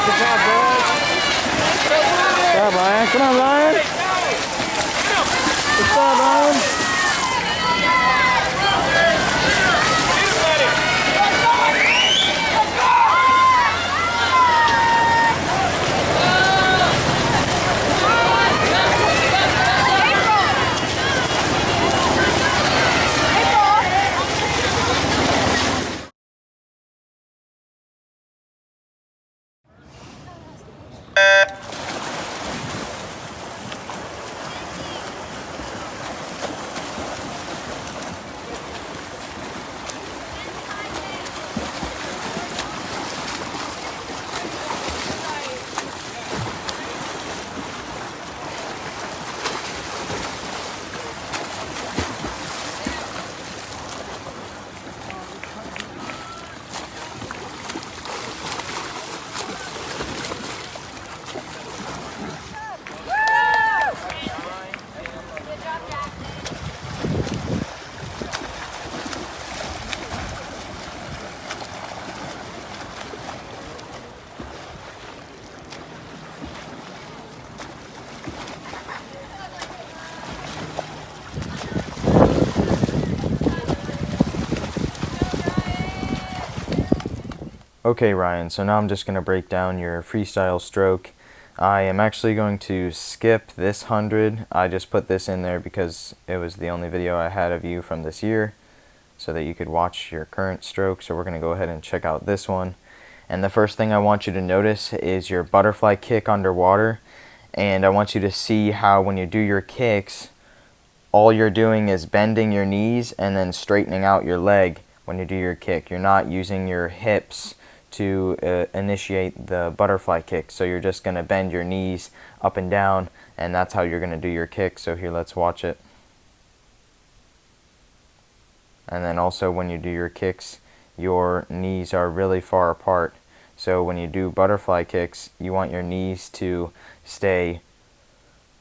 Good job, boys. Good job, Ryan. Come on, Ryan. Good job, Ryan. Okay, Ryan, so now I'm just going to break down your freestyle stroke. I am actually going to skip this 100. I just put this in there because it was the only video I had of you from this year so that you could watch your current stroke. So we're going to go ahead and check out this one. And the first thing I want you to notice is your butterfly kick underwater. And I want you to see how when you do your kicks, all you're doing is bending your knees and then straightening out your leg when you do your kick. You're not using your hips to initiate the butterfly kick. So you're just going to bend your knees up and down, and that's how you're going to do your kick. So here, let's watch it. And then also when you do your kicks, your knees are really far apart. So when you do butterfly kicks, you want your knees to stay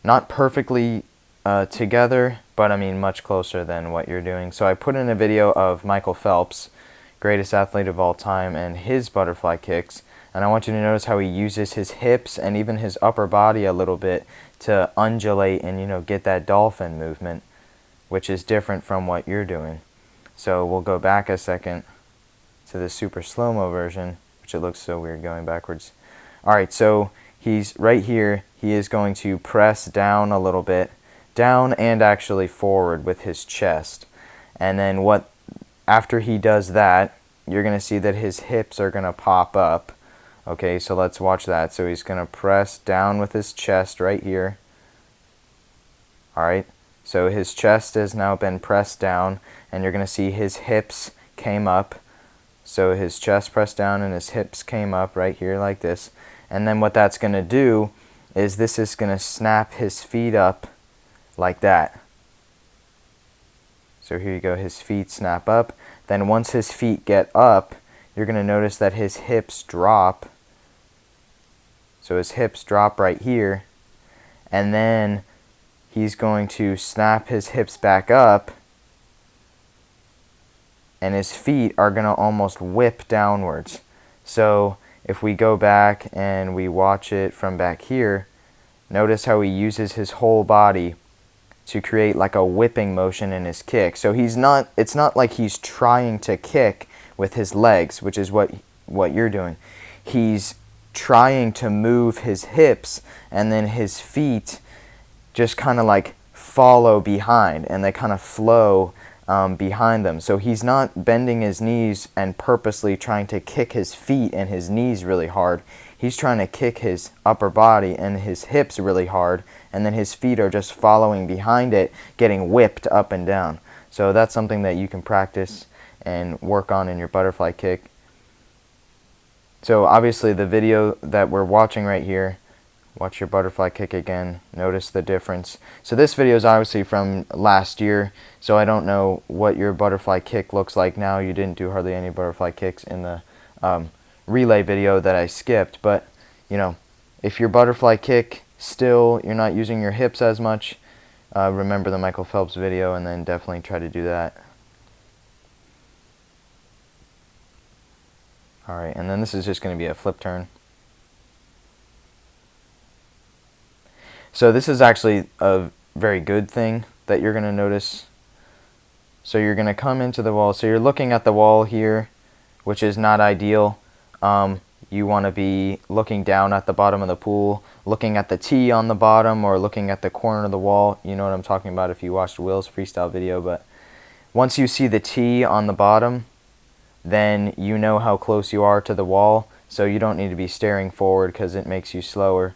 not perfectly together, but I mean much closer than what you're doing. So I put in a video of Michael Phelps, greatest athlete of all time, and his butterfly kicks, and I want you to notice how he uses his hips and even his upper body a little bit to undulate and, you know, get that dolphin movement, which is different from what you're doing. So we'll go back a second to the super slow-mo version, which it looks so weird going backwards. Alright, so he's right here. He is going to press down a little bit, down and actually forward with his chest, and then after he does that, you're going to see that his hips are going to pop up. Okay, so let's watch that. So he's going to press down with his chest right here. Alright, so his chest has now been pressed down, and you're going to see his hips came up. So his chest pressed down and his hips came up right here like this. And then what that's going to do is this is going to snap his feet up like that. So here you go, his feet snap up. Then once his feet get up, you're going to notice that his hips drop. So his hips drop right here. And then he's going to snap his hips back up. And his feet are going to almost whip downwards. So if we go back and we watch it from back here, notice how he uses his whole body to create like a whipping motion in his kick. So it's not like he's trying to kick with his legs, which is what you're doing. He's trying to move his hips, and then his feet just kind of like follow behind, and they kind of flow behind them. So he's not bending his knees and purposely trying to kick his feet and his knees really hard. He's trying to kick his upper body and his hips really hard, and then his feet are just following behind it, getting whipped up and down. So that's something that you can practice and work on in your butterfly kick. So obviously the video that we're watching right here, watch your butterfly kick again, notice the difference. So this video is obviously from last year, so I don't know what your butterfly kick looks like now. You didn't do hardly any butterfly kicks in the relay video that I skipped, but you know, if your butterfly kick still you're not using your hips as much, remember the Michael Phelps video and then definitely try to do that. Alright, and then this is just going to be a flip turn. So this is actually a very good thing that you're going to notice. So you're going to come into the wall. So you're looking at the wall here, which is not ideal. You want to be looking down at the bottom of the pool, looking at the tee on the bottom, or looking at the corner of the wall. You know what I'm talking about if you watched Will's freestyle video. But once you see the tee on the bottom, then you know how close you are to the wall, so you don't need to be staring forward because it makes you slower.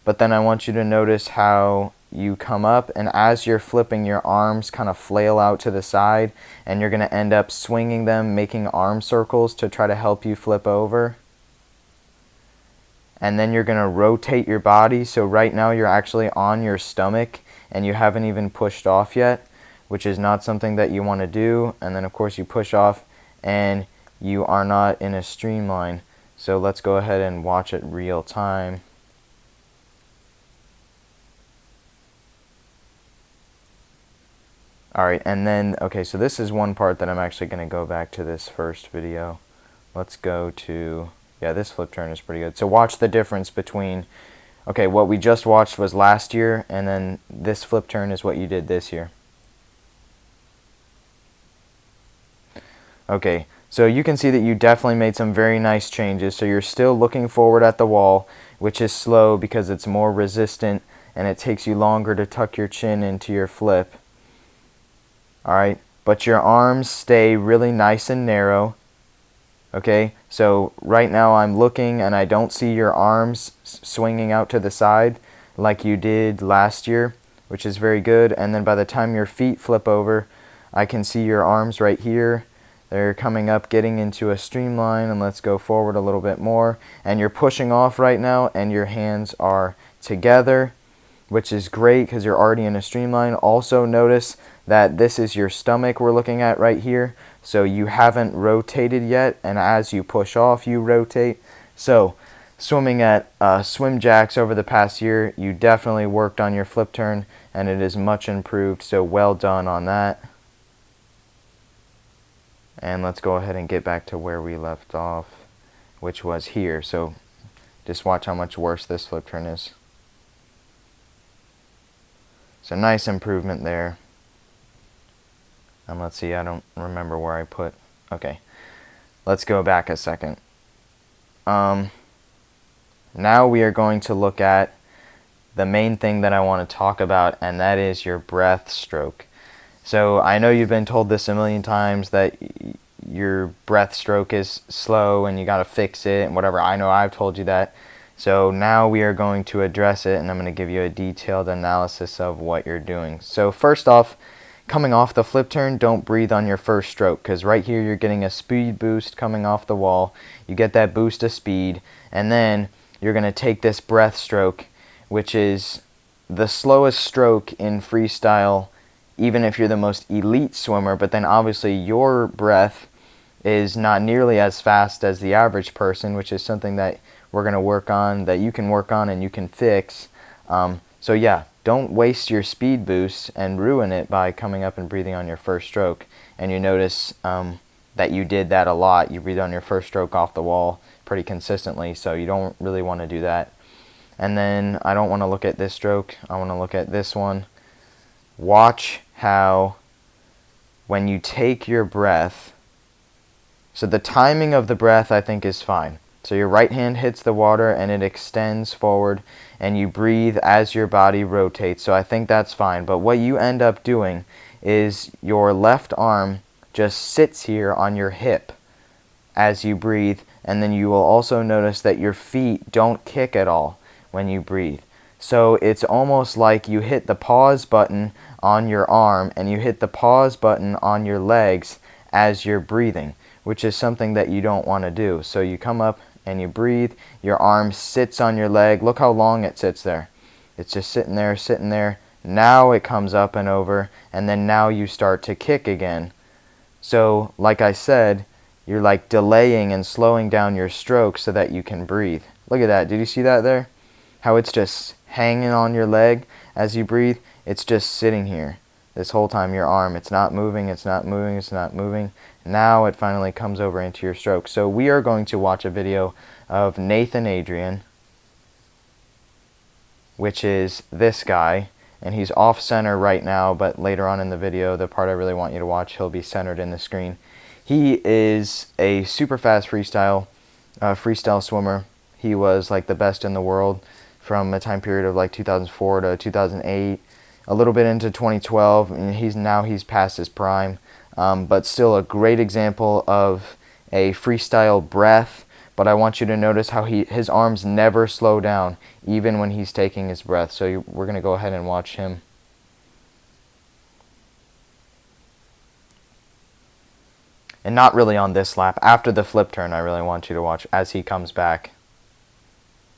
But then I want you to notice how you come up, and as you're flipping, your arms kind of flail out to the side, and you're going to end up swinging them, making arm circles to try to help you flip over. And then you're going to rotate your body, so right now you're actually on your stomach and you haven't even pushed off yet, which is not something that you want to do. And then of course you push off and you are not in a streamline. So let's go ahead and watch it real time. Alright, and then, okay, so this is one part that I'm actually going to go back to this first video. Let's go to, yeah, this flip turn is pretty good. So watch the difference between, okay, what we just watched was last year, and then this flip turn is what you did this year. Okay, so you can see that you definitely made some very nice changes. So you're still looking forward at the wall, which is slow because it's more resistant and it takes you longer to tuck your chin into your flip. Alright, but your arms stay really nice and narrow. Okay, so right now I'm looking and I don't see your arms swinging out to the side like you did last year, which is very good. And then by the time your feet flip over, I can see your arms right here. They're coming up, getting into a streamline, and let's go forward a little bit more. And you're pushing off right now, and your hands are together, which is great because you're already in a streamline. Also notice that this is your stomach we're looking at right here. So you haven't rotated yet, and as you push off, you rotate. So swimming at swim jacks over the past year, you definitely worked on your flip turn, and it is much improved. So well done on that. And let's go ahead and get back to where we left off, which was here. So just watch how much worse this flip turn is. So nice improvement there. And let's see, I don't remember where I put, okay. Let's go back a second. Now we are going to look at the main thing that I want to talk about, and that is your breath stroke. So I know you've been told this a million times that your breath stroke is slow and you got to fix it and whatever. I know I've told you that. So now we are going to address it, and I'm going to give you a detailed analysis of what you're doing. So first off, coming off the flip turn, don't breathe on your first stroke, because right here you're getting a speed boost coming off the wall. You get that boost of speed, and then you're going to take this breath stroke, which is the slowest stroke in freestyle, even if you're the most elite swimmer. But then obviously your breath is not nearly as fast as the average person, which is something that we're going to work on, that you can work on and you can fix. So yeah, don't waste your speed boost and ruin it by coming up and breathing on your first stroke. And you notice that you did that a lot. You breathe on your first stroke off the wall pretty consistently, so you don't really want to do that. And then I don't want to look at this stroke. I want to look at this one. Watch how when you take your breath, so the timing of the breath I think is fine. So your right hand hits the water and it extends forward, and you breathe as your body rotates. So I think that's fine. But what you end up doing is your left arm just sits here on your hip as you breathe, and then you will also notice that your feet don't kick at all when you breathe. So it's almost like you hit the pause button on your arm and you hit the pause button on your legs as you're breathing, which is something that you don't want to do. So you come up and you breathe, your arm sits on your leg. Look how long it sits there. It's just sitting there, sitting there. Now it comes up and over, and then now you start to kick again. So like I said, you're like delaying and slowing down your stroke so that you can breathe. Look at that. Did you see that there? How it's just hanging on your leg as you breathe. It's just sitting here this whole time, your arm. It's not moving, it's not moving, it's not moving. Now it finally comes over into your stroke. So we are going to watch a video of Nathan Adrian. which is this guy. And he's off center right now, but later on in the video, the part I really want you to watch, he'll be centered in the screen. He is a super fast freestyle swimmer. He was like the best in the world from a time period of like 2004 to 2008, a little bit into 2012, and he's past his prime, but still a great example of a freestyle breath. But I want you to notice how his arms never slow down, even when he's taking his breath. So we're going to go ahead and watch him. And not really on this lap. After the flip turn, I really want you to watch as he comes back.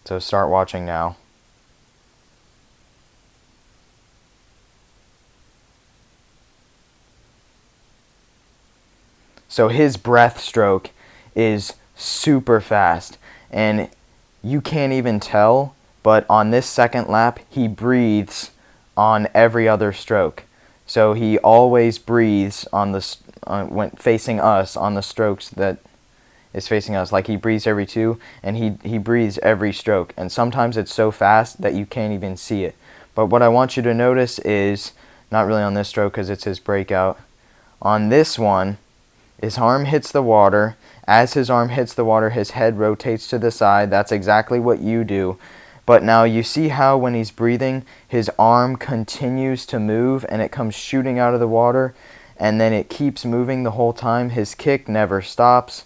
So start watching now. So his breath stroke is super fast, and you can't even tell, but on this second lap he breathes on every other stroke. So he always breathes on when facing us on the strokes that is facing us. Like he breathes every two, and he breathes every stroke, and sometimes it's so fast that you can't even see it. But what I want you to notice is, not really on this stroke because it's his breakout, on this one, his arm hits the water. As his arm hits the water, his head rotates to the side. That's exactly what you do. But now you see how when he's breathing, his arm continues to move and it comes shooting out of the water, and then it keeps moving the whole time. His kick never stops.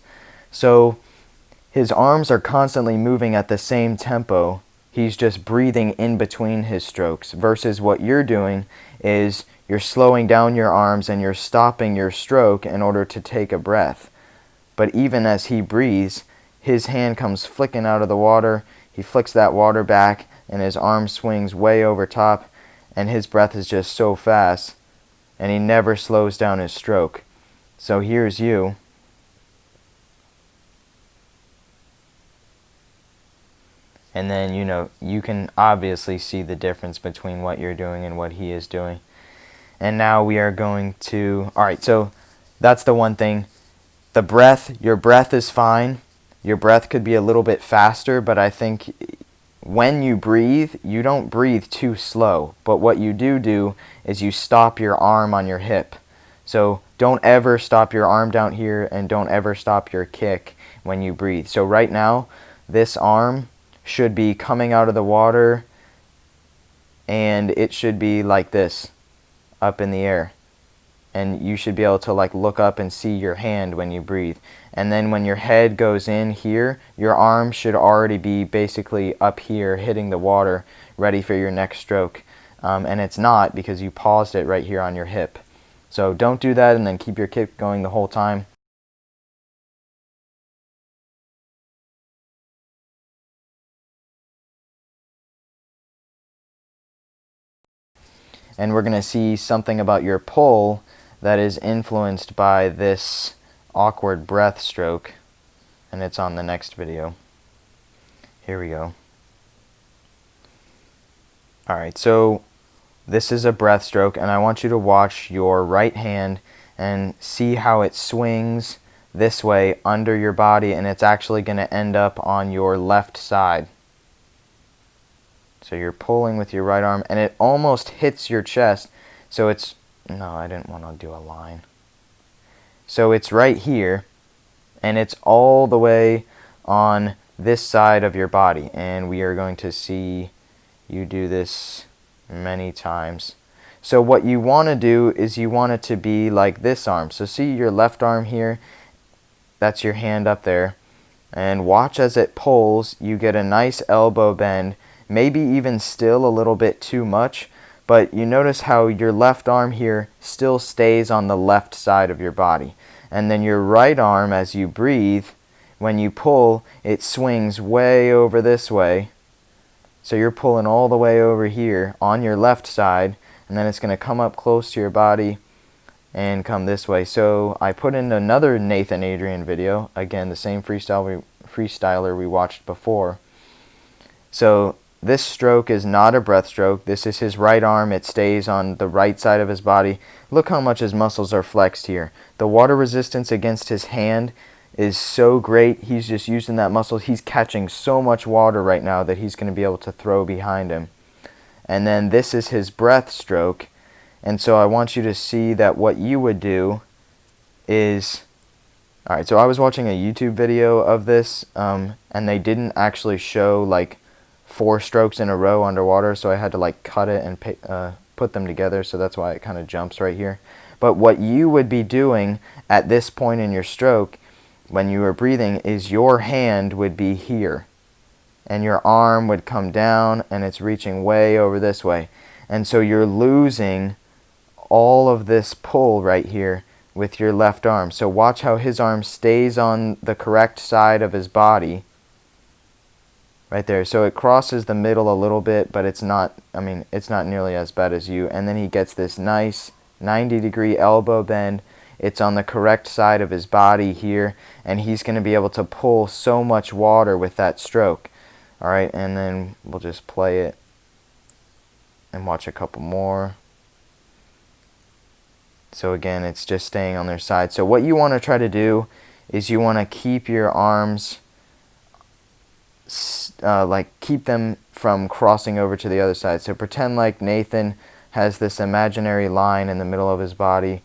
So his arms are constantly moving at the same tempo. He's just breathing in between his strokes, versus what you're doing is you're slowing down your arms and you're stopping your stroke in order to take a breath. But even as he breathes, his hand comes flicking out of the water. He flicks that water back, and his arm swings way over top, and his breath is just so fast, and he never slows down his stroke. So here's you. And then, you can obviously see the difference between what you're doing and what he is doing. And now we are going to, alright, so that's the one thing. The breath, your breath is fine. Your breath could be a little bit faster, but I think when you breathe, you don't breathe too slow. But what you do is you stop your arm on your hip. So don't ever stop your arm down here, and don't ever stop your kick when you breathe. So right now, this arm should be coming out of the water, and it should be like this, up in the air. And you should be able to look up and see your hand when you breathe. And then when your head goes in here, your arm should already be basically up here hitting the water, ready for your next stroke. And it's not, because you paused it right here on your hip. So don't do that, and then keep your kick going the whole time. And we're going to see something about your pull that is influenced by this awkward breath stroke, and it's on the next video. Here we go. Alright, so this is a breath stroke, and I want you to watch your right hand and see how it swings this way under your body, and it's actually going to end up on your left side. So you're pulling with your right arm, and it almost hits your chest. So it's, no, I didn't want to do a line. So it's right here, and it's all the way on this side of your body. And we are going to see you do this many times. So what you want to do is you want it to be like this arm. So see your left arm here, that's your hand up there. And watch as it pulls, you get a nice elbow bend, maybe even still a little bit too much, but you notice how your left arm here still stays on the left side of your body. And then your right arm, as you breathe, when you pull, it swings way over this way. So you're pulling all the way over here on your left side, and then it's going to come up close to your body and come this way. So I put in another Nathan Adrian video, again the same freestyler we watched before. So this stroke is not a breath stroke. This is his right arm. It stays on the right side of his body. Look how much his muscles are flexed here. The water resistance against his hand is so great. He's just using that muscle. He's catching so much water right now that he's going to be able to throw behind him. and then this is his breath stroke. And so I want you to see that what you would do is, alright, so I was watching a YouTube video of this, and they didn't actually show like 4 strokes in a row underwater, so I had to like cut it and put them together, so that's why it kind of jumps right here. But what you would be doing at this point in your stroke when you were breathing is your hand would be here, and your arm would come down, and it's reaching way over this way. And so you're losing all of this pull right here with your left arm. So watch how his arm stays on the correct side of his body. Right there. So it crosses the middle a little bit, but it's not, I mean, it's not nearly as bad as you. And then he gets this nice 90-degree elbow bend. It's on the correct side of his body here, and he's going to be able to pull so much water with that stroke. Alright, and then we'll just play it and watch a couple more. So again, it's just staying on their side. So what you want to try to do is you want to keep your arms, like keep them from crossing over to the other side. So pretend like Nathan has this imaginary line in the middle of his body,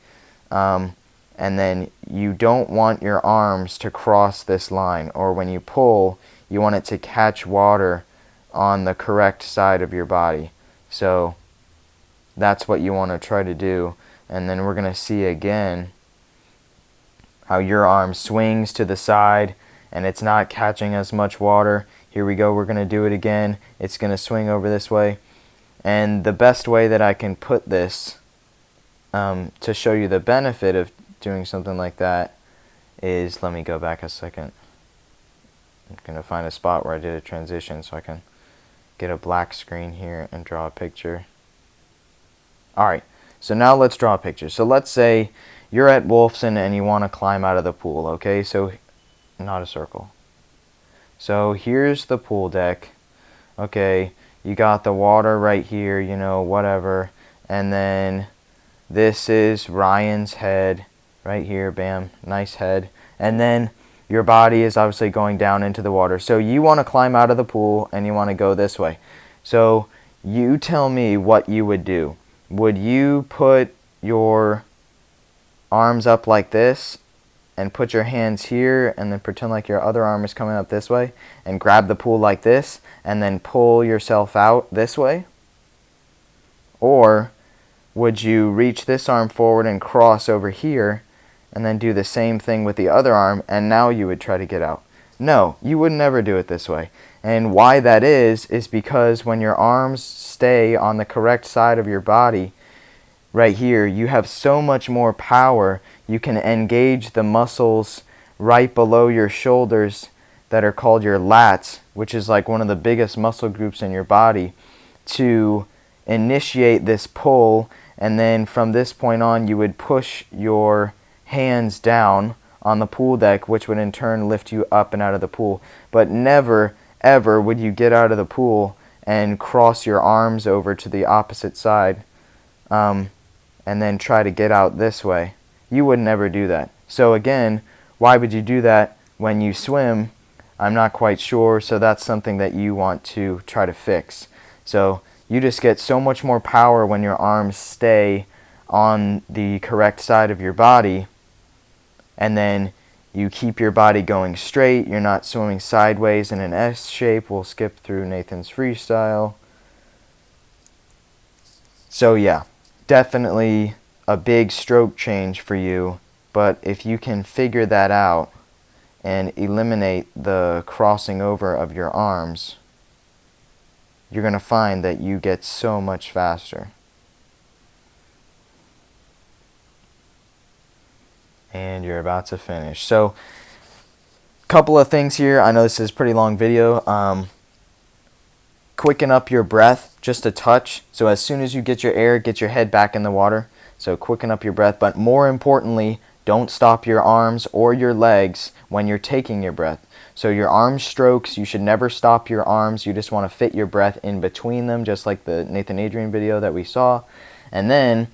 and then you don't want your arms to cross this line, or when you pull, you want it to catch water on the correct side of your body. So that's what you want to try to do. And then we're going to see again how your arm swings to the side and it's not catching as much water. Here we go, we're going to do it again. It's going to swing over this way. And the best way that I can put this to show you the benefit of doing something like that is, let me go back a second. I'm going to find a spot where I did a transition so I can get a black screen here and draw a picture. Alright. So now let's draw a picture. So let's say you're at Wolfson and you want to climb out of the pool, okay? So, not a circle. So here's the pool deck. Okay, you got the water right here, you know, whatever. And then this is Ryan's head right here, bam, nice head. And then your body is obviously going down into the water. So you want to climb out of the pool and you want to go this way. So you tell me what you would do. Would you put your arms up like this and put your hands here and then pretend like your other arm is coming up this way and grab the pool like this and then pull yourself out this way? Or would you reach this arm forward and cross over here and then do the same thing with the other arm, and now you would try to get out? No, you would never do it this way. And why that is because when your arms stay on the correct side of your body, right here, you have so much more power. You can engage the muscles right below your shoulders that are called your lats, which is like one of the biggest muscle groups in your body, to initiate this pull. And then from this point on, you would push your hands down on the pool deck, which would in turn lift you up and out of the pool. But never ever would you get out of the pool and cross your arms over to the opposite side and then try to get out this way. You would never do that. So again, why would you do that when you swim? I'm not quite sure, so that's something that you want to try to fix. So you just get so much more power when your arms stay on the correct side of your body, and then you keep your body going straight. You're not swimming sideways in an S shape. We'll skip through Nathan's freestyle. So yeah, definitely a big stroke change for you. But if you can figure that out and eliminate the crossing over of your arms, you're going to find that you get so much faster. And you're about to finish. So, couple of things here. I know this is a pretty long video. Quicken up your breath just a touch. So as soon as you get your air, get your head back in the water. So quicken up your breath. But more importantly, don't stop your arms or your legs when you're taking your breath. So your arm strokes, you should never stop your arms. You just want to fit your breath in between them, just like the Nathan Adrian video that we saw. And then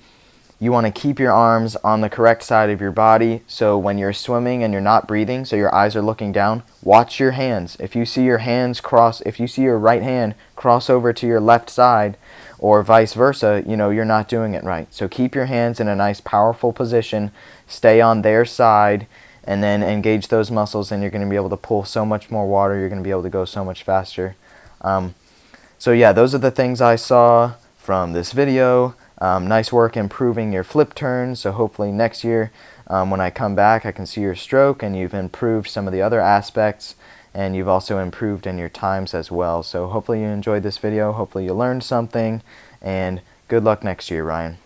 you want to keep your arms on the correct side of your body. So when you're swimming and you're not breathing, so your eyes are looking down, watch your hands. If you see your hands cross, if you see your right hand cross over to your left side, or vice versa, you know, you're not doing it right. So keep your hands in a nice powerful position, stay on their side, and then engage those muscles, and you're going to be able to pull so much more water. You're going to be able to go so much faster. So yeah, those are the things I saw from this video. Nice work improving your flip turns. So hopefully next year when I come back, I can see your stroke and you've improved some of the other aspects, and you've also improved in your times as well. So hopefully you enjoyed this video. Hopefully you learned something, and good luck next year, Ryan.